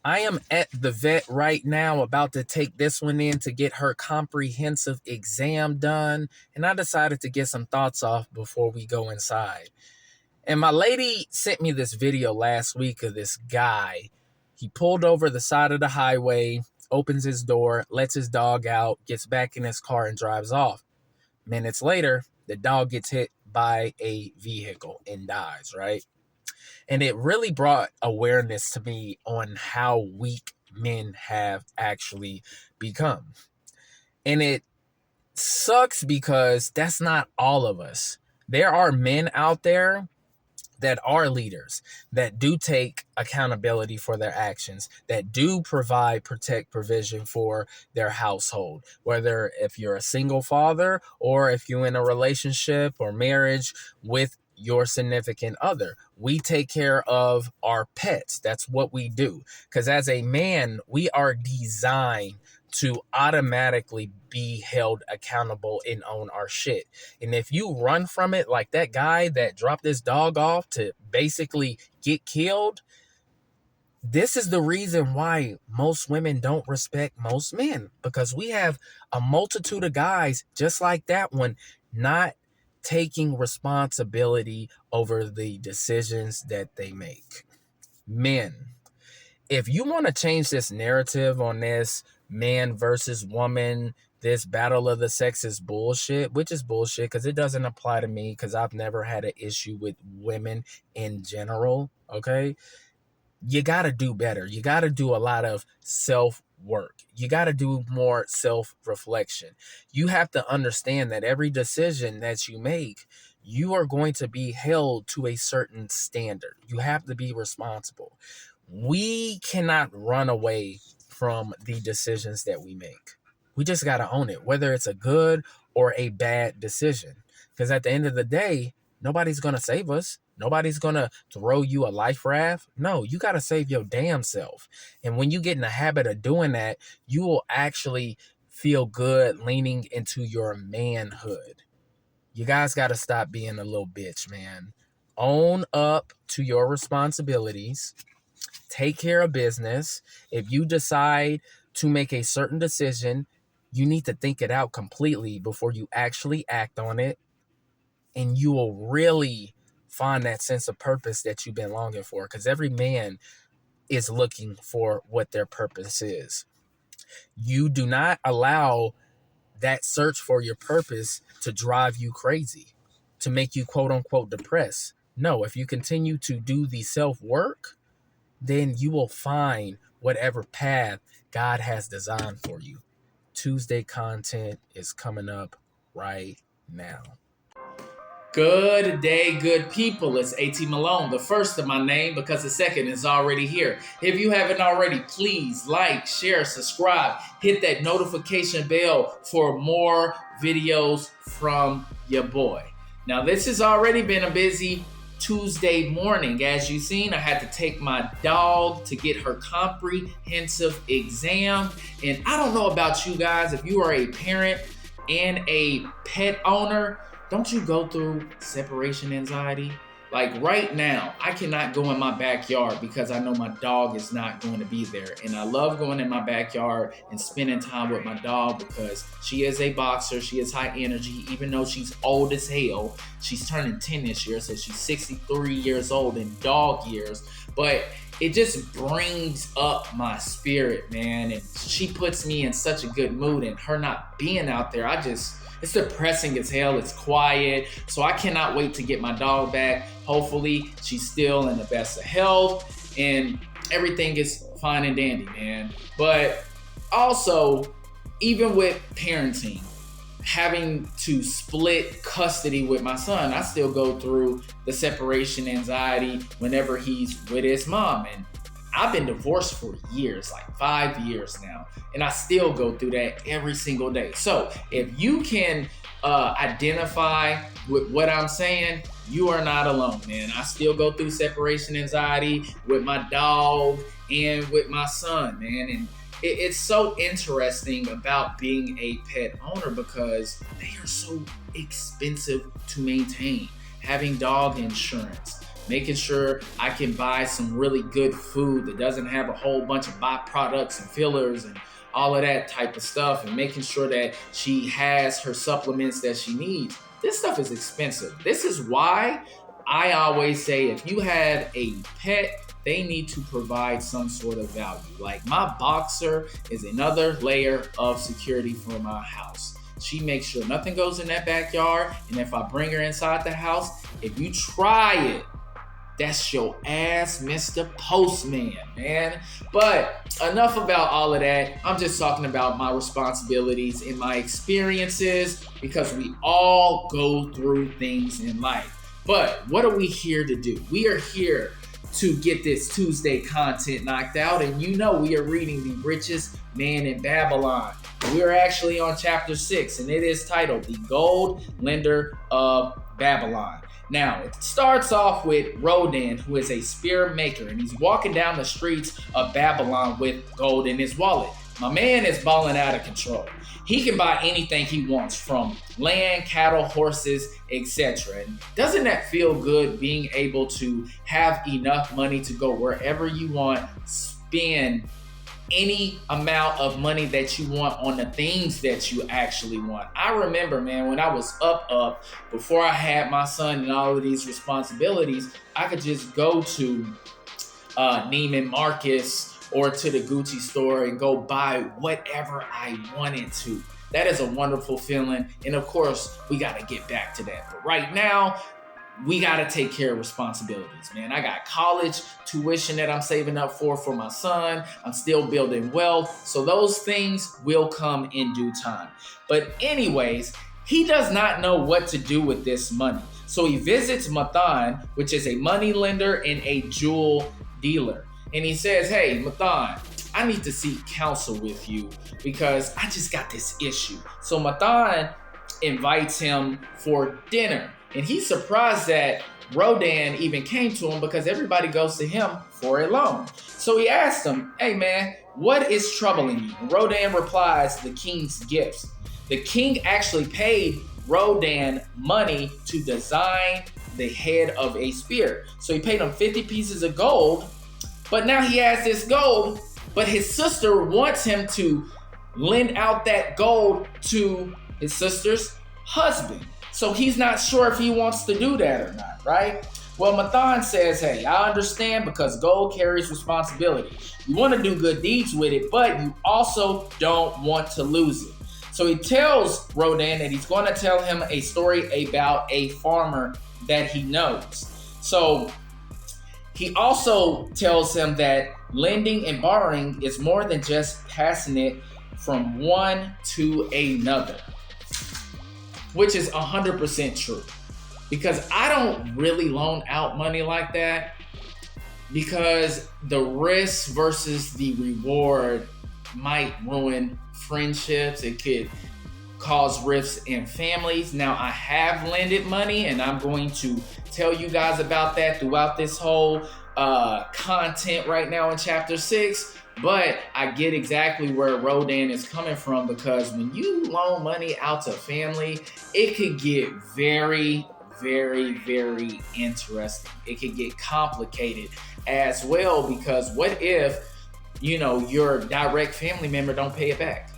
I am at the vet right now about to take this one in to get her comprehensive exam done, and I decided to get some thoughts off before we go inside. And my lady sent me this video last week of this guy. He pulled over the side of the highway, opens his door, lets his dog out, gets back in his car, and drives off. Minutes later, the dog gets hit by a vehicle and dies, right? And it really brought awareness to me on how weak men have actually become. And it sucks because that's not all of us. There are men out there that are leaders, that do take accountability for their actions, that do provide, protect, provision for their household, whether if you're a single father or if you're in a relationship or marriage with your significant other. We take care of our pets. That's what we do. Because as a man, we are designed to automatically be held accountable and own our shit. And if you run from it like that guy that dropped his dog off to basically get killed, this is the reason why most women don't respect most men, because we have a multitude of guys just like that one not taking responsibility over the decisions that they make. Men, if you want to change this narrative on this man versus woman, this battle of the sexes bullshit, which is bullshit because it doesn't apply to me because I've never had an issue with women in general, okay? You got to do better. You got to do a lot of self-work. You got to do more self-reflection. You have to understand that every decision that you make, you are going to be held to a certain standard. You have to be responsible. We cannot run away from the decisions that we make. We just got to own it, whether it's a good or a bad decision. Because at the end of the day, nobody's going to save us. Nobody's going to throw you a life raft. No, you got to save your damn self. And when you get in the habit of doing that, you will actually feel good leaning into your manhood. You guys got to stop being a little bitch, man. Own up to your responsibilities. Take care of business. If you decide to make a certain decision, you need to think it out completely before you actually act on it. And you will really find that sense of purpose that you've been longing for, because every man is looking for what their purpose is. You do not allow that search for your purpose to drive you crazy, to make you quote unquote depressed. No, if you continue to do the self-work, then you will find whatever path God has designed for you. Tuesday content is coming up right now. Good day, good people. It's AT Malone, the first of my name because the second is already here. If you haven't already, please like, share, subscribe, hit that notification bell for more videos from your boy. Now, this has already been a busy Tuesday morning. As you've seen, I had to take my dog to get her comprehensive exam. And I don't know about you guys, if you are a parent and a pet owner, don't you go through separation anxiety? Like right now, I cannot go in my backyard because I know my dog is not going to be there. And I love going in my backyard and spending time with my dog because she is a boxer. She is high energy, even though she's old as hell. She's turning 10 this year, so she's 63 years old in dog years. But it just brings up my spirit, man. And she puts me in such a good mood, and her not being out there, it's depressing as hell. It's quiet. So I cannot wait to get my dog back. Hopefully she's still in the best of health and everything is fine and dandy, man. But also, even with parenting, having to split custody with my son, I still go through the separation anxiety whenever he's with his mom. And I've been divorced for years, like 5 years now, and I still go through that every single day. So if you can identify with what I'm saying, you are not alone, man. I still go through separation anxiety with my dog and with my son, man. And it's so interesting about being a pet owner because they are so expensive to maintain. Having dog insurance, making sure I can buy some really good food that doesn't have a whole bunch of byproducts and fillers and all of that type of stuff, and making sure that she has her supplements that she needs. This stuff is expensive. This is why I always say if you have a pet, they need to provide some sort of value. Like my boxer is another layer of security for my house. She makes sure nothing goes in that backyard. And if I bring her inside the house, if you try it, that's your ass, Mr. Postman, man. But enough about all of that. I'm just talking about my responsibilities and my experiences, because we all go through things in life. But what are we here to do? We are here to get this Tuesday content knocked out. And you know we are reading The Richest Man in Babylon. We are actually on chapter 6, and it is titled The Gold Lender of Babylon. Now, it starts off with Rodan, who is a spear maker, and he's walking down the streets of Babylon with gold in his wallet. My man is balling out of control. He can buy anything he wants, from land, cattle, horses, etc. And doesn't that feel good, being able to have enough money to go wherever you want, spend any amount of money that you want on the things that you actually want? I remember, man, when I was up, before I had my son and all of these responsibilities, I could just go to Neiman Marcus or to the Gucci store and go buy whatever I wanted to. That is a wonderful feeling. And of course, we got to get back to that. But right now, we got to take care of responsibilities, man. I got college tuition that I'm saving up for my son. I'm still building wealth. So those things will come in due time. But anyways, he does not know what to do with this money. So he visits Mathan, which is a money lender and a jewel dealer. And he says, hey, Mathan, I need to seek counsel with you because I just got this issue. So Mathan invites him for dinner. And he's surprised that Rodan even came to him, because everybody goes to him for a loan. So he asked him, hey man, what is troubling you? And Rodan replies, the king's gifts. The king actually paid Rodan money to design the head of a spear. So he paid him 50 pieces of gold, but now he has this gold, but his sister wants him to lend out that gold to his sister's husband. So he's not sure if he wants to do that or not, right? Well, Mathan says, hey, I understand, because gold carries responsibility. You want to do good deeds with it, but you also don't want to lose it. So he tells Rodan that he's going to tell him a story about a farmer that he knows. So he also tells him that lending and borrowing is more than just passing it from one to another, which is 100% true. Because I don't really loan out money like that, because the risk versus the reward might ruin friendships. It could cause rifts in families. Now, I have lended money, and I'm going to tell you guys about that throughout this whole content right now in chapter 6. But I get exactly where Rodan is coming from, because when you loan money out to family, it could get very, very, very interesting. It could get complicated as well, because what if, your direct family member don't pay it back?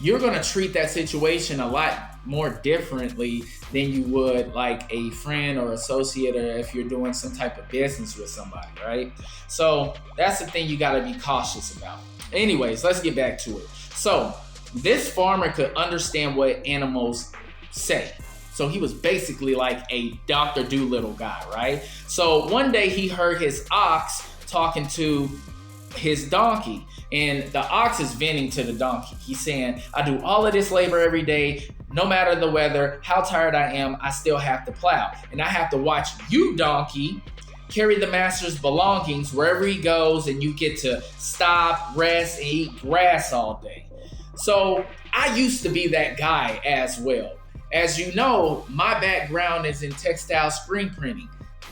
You're going to treat that situation a lot more differently than you would like a friend or associate, or if you're doing some type of business with somebody, right? So that's the thing you got to be cautious about. Anyways, let's get back to it. So this farmer could understand what animals say. So he was basically like a Dr. Dolittle guy, right? So one day he heard his ox talking to his donkey, and the ox is venting to the donkey. He's saying, I do all of this labor every day, no matter the weather, how tired I am, I still have to plow. And I have to watch you, donkey, carry the master's belongings wherever he goes, and you get to stop, rest, and eat grass all day. So I used to be that guy as well. As you know, my background is in textile screen printing.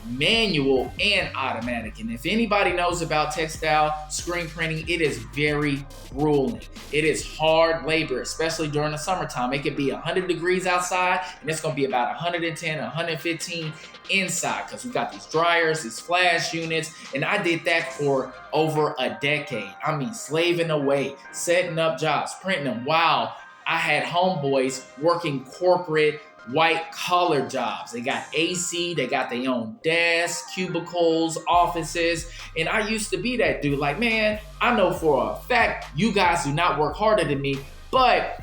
manual and automatic. And if anybody knows about textile screen printing, it is very grueling. It is hard labor, especially during the summertime. It could be 100 degrees outside and it's going to be about 110, 115 inside, because we got these dryers, these flash units, and I did that for over a decade. I mean, slaving away, setting up jobs, printing them. Wow. I had homeboys working corporate white collar jobs. They got AC, they got their own desks, cubicles, offices. And I used to be that dude like, man, I know for a fact you guys do not work harder than me, but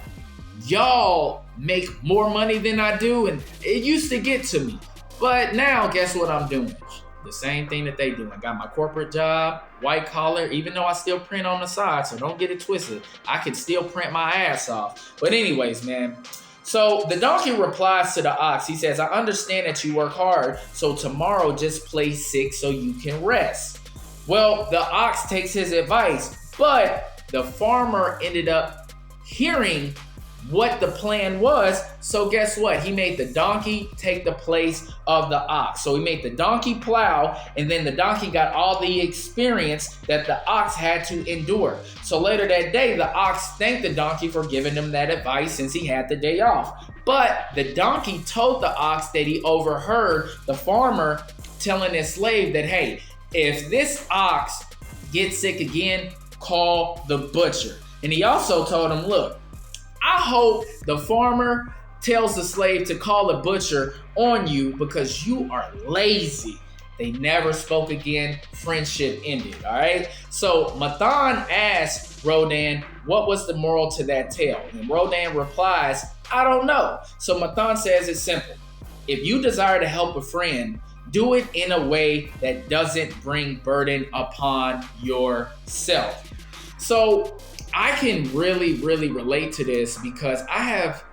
y'all make more money than I do. And it used to get to me. But now, guess what I'm doing? The same thing that they do. I got my corporate job, white collar, even though I still print on the side, so don't get it twisted. I can still print my ass off. But anyways, man. So the donkey replies to the ox. He says, I understand that you work hard, so tomorrow just play sick so you can rest. Well, the ox takes his advice, but the farmer ended up hearing what the plan was. So guess what? He made the donkey take the place of the ox. So he made the donkey plow, and then the donkey got all the experience that the ox had to endure. So later that day, the ox thanked the donkey for giving him that advice since he had the day off. But the donkey told the ox that he overheard the farmer telling his slave that, hey, if this ox gets sick again, call the butcher. And he also told him, look, I hope the farmer tells the slave to call the butcher on you because you are lazy. They never spoke again. Friendship ended, all right? So Mathan asked Rodan, what was the moral to that tale? And Rodan replies, I don't know. So Mathan says it's simple. If you desire to help a friend, do it in a way that doesn't bring burden upon yourself. So I can really relate to this because I have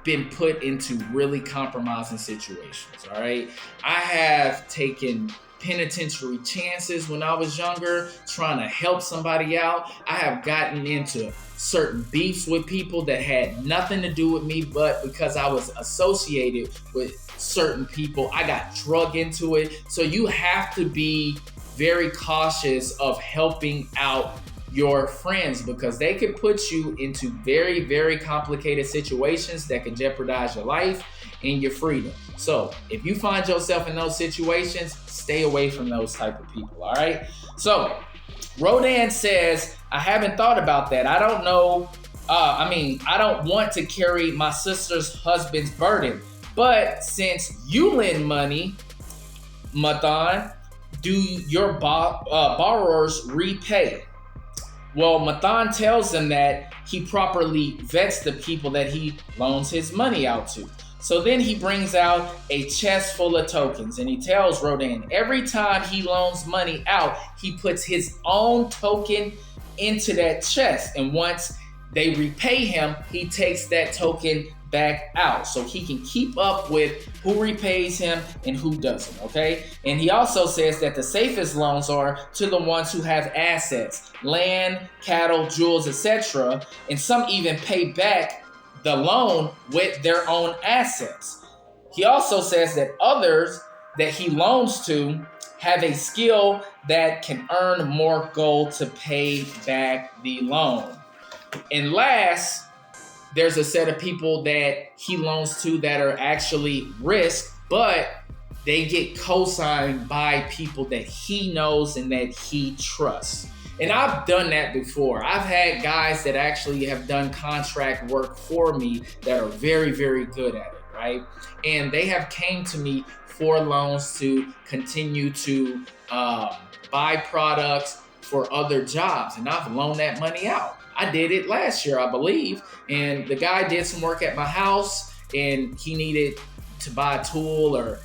been put into really compromising situations, all right? I have taken penitentiary chances when I was younger, trying to help somebody out. I have gotten into certain beefs with people that had nothing to do with me, but because I was associated with certain people, I got drug into it. So you have to be very cautious of helping out your friends because they could put you into very complicated situations that can jeopardize your life and your freedom. So if you find yourself in those situations, stay away from those type of people, all right? So Rodan says, I haven't thought about that. I don't know. I don't want to carry my sister's husband's burden. But since you lend money, Mathan, do your borrowers repay? Well, Mathan tells them that he properly vets the people that he loans his money out to. So then he brings out a chest full of tokens and he tells Rodan every time he loans money out, he puts his own token into that chest. And once they repay him, he takes that token back out so he can keep up with who repays him and who doesn't, okay? And he also says that the safest loans are to the ones who have assets, land, cattle, jewels, etc. And some even pay back the loan with their own assets. He also says that others that he loans to have a skill that can earn more gold to pay back the loan. And last, there's a set of people that he loans to that are actually risk, but they get co-signed by people that he knows and that he trusts. And I've done that before. I've had guys that actually have done contract work for me that are very good at it, right? And they have came to me for loans to continue to buy products for other jobs. And I've loaned that money out. I did it last year, I believe. And the guy did some work at my house and he needed to buy a tool or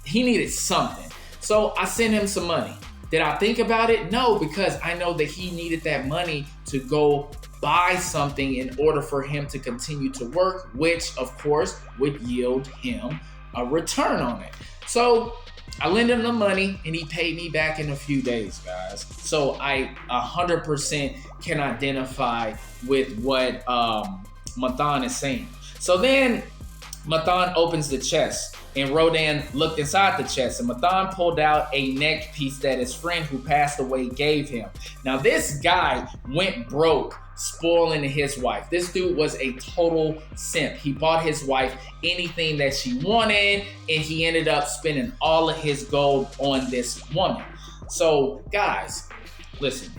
he needed something. So I sent him some money. Did I think about it? No, because I know that he needed that money to go buy something in order for him to continue to work, which of course would yield him a return on it. So I lent him the money and he paid me back in a few days, guys. So I 100% can identify with what Mathan is saying. So then Mathan opens the chest And Rodan looked inside the chest, and Mathan pulled out a neck piece that his friend who passed away gave him. Now, this guy went broke spoiling his wife. This dude was a total simp. He bought his wife anything that she wanted, and he ended up spending all of his gold on this woman. So, guys, listen,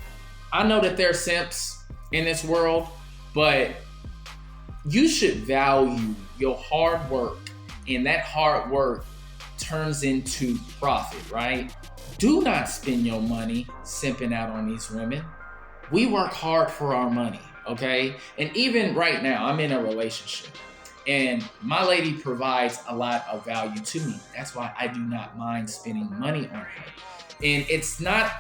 I know that there are simps in this world, but you should value your hard work, and that hard work turns into profit, right? Do not spend your money simping out on these women. We work hard for our money, okay? And even right now, I'm in a relationship, and my lady provides a lot of value to me. That's why I do not mind spending money on her. And it's not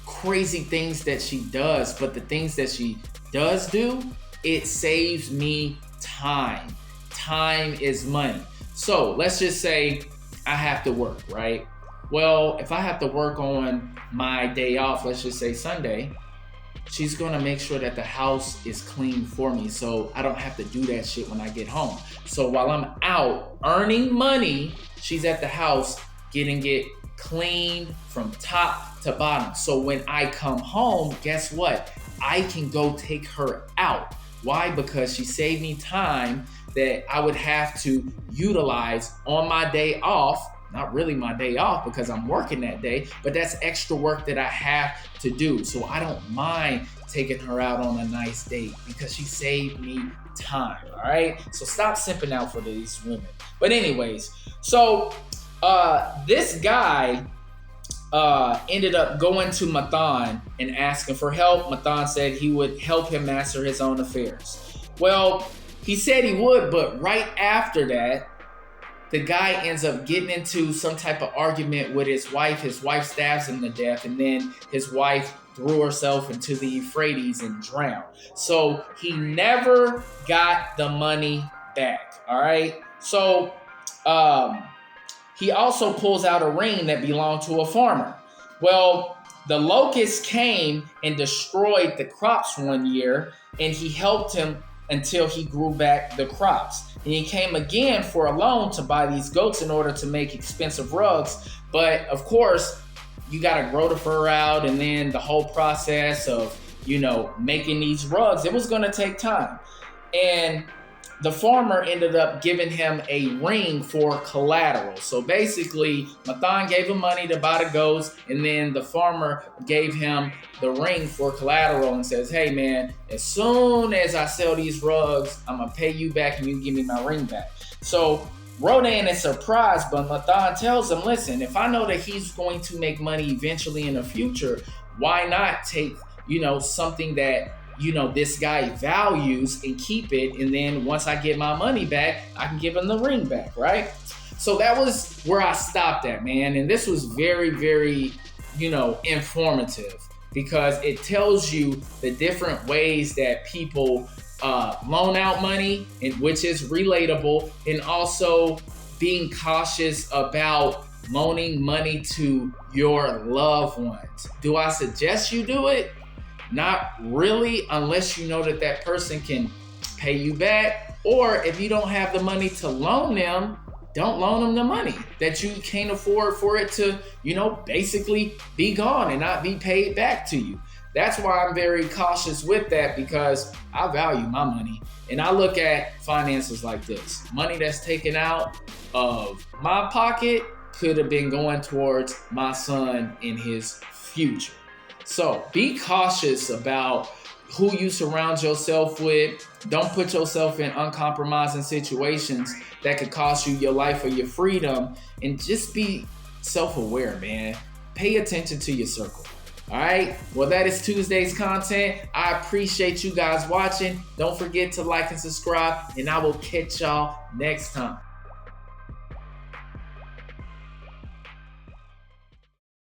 crazy things that she does, but the things that she does do, it saves me time. Time is money. So let's just say I have to work, right? Well, if I have to work on my day off, let's just say Sunday, she's gonna make sure that the house is clean for me so I don't have to do that shit when I get home. So while I'm out earning money, she's at the house getting it cleaned from top to bottom. So when I come home, guess what? I can go take her out. Why? Because she saved me time that I would have to utilize on my day off. Not really my day off because I'm working that day, but that's extra work that I have to do. So I don't mind taking her out on a nice date because she saved me time, all right? So stop simping out for these women. But anyways, so this guy ended up going to Mathan and asking for help. Mathan said he would help him master his own affairs. Well, he said he would, but right after that, the guy ends up getting into some type of argument with his wife. His wife stabs him to death, and then his wife threw herself into the Euphrates and drowned. So he never got the money back, all right? So he also pulls out a ring that belonged to a farmer. Well, the locusts came and destroyed the crops one year, and he helped him until he grew back the crops. And he came again for a loan to buy these goats in order to make expensive rugs. But of course, you got to grow the fur out, and then the whole process of, making these rugs, it was going to take time. And the farmer ended up giving him a ring for collateral. So basically, Mathan gave him money to buy the goats, and then the farmer gave him the ring for collateral and says, hey man, as soon as I sell these rugs, I'm gonna pay you back and you give me my ring back. So Rodan is surprised, but Mathan tells him, listen, if I know that he's going to make money eventually in the future, why not take, something that this guy values and keep it, and then once I get my money back, I can give him the ring back, right? So that was where I stopped at, man. And this was very, very, informative, because it tells you the different ways that people loan out money, which is relatable, and also being cautious about loaning money to your loved ones. Do I suggest you do it? Not really, unless you know that person can pay you back. Or if you don't have the money to loan them, don't loan them the money that you can't afford for it to, basically be gone and not be paid back to you. That's why I'm very cautious with that, because I value my money. And I look at finances like this. Money that's taken out of my pocket could have been going towards my son in his future. So be cautious about who you surround yourself with. Don't put yourself in uncompromising situations that could cost you your life or your freedom. And just be self-aware, man. Pay attention to your circle. All right? Well, that is Tuesday's content. I appreciate you guys watching. Don't forget to like and subscribe, and I will catch y'all next time.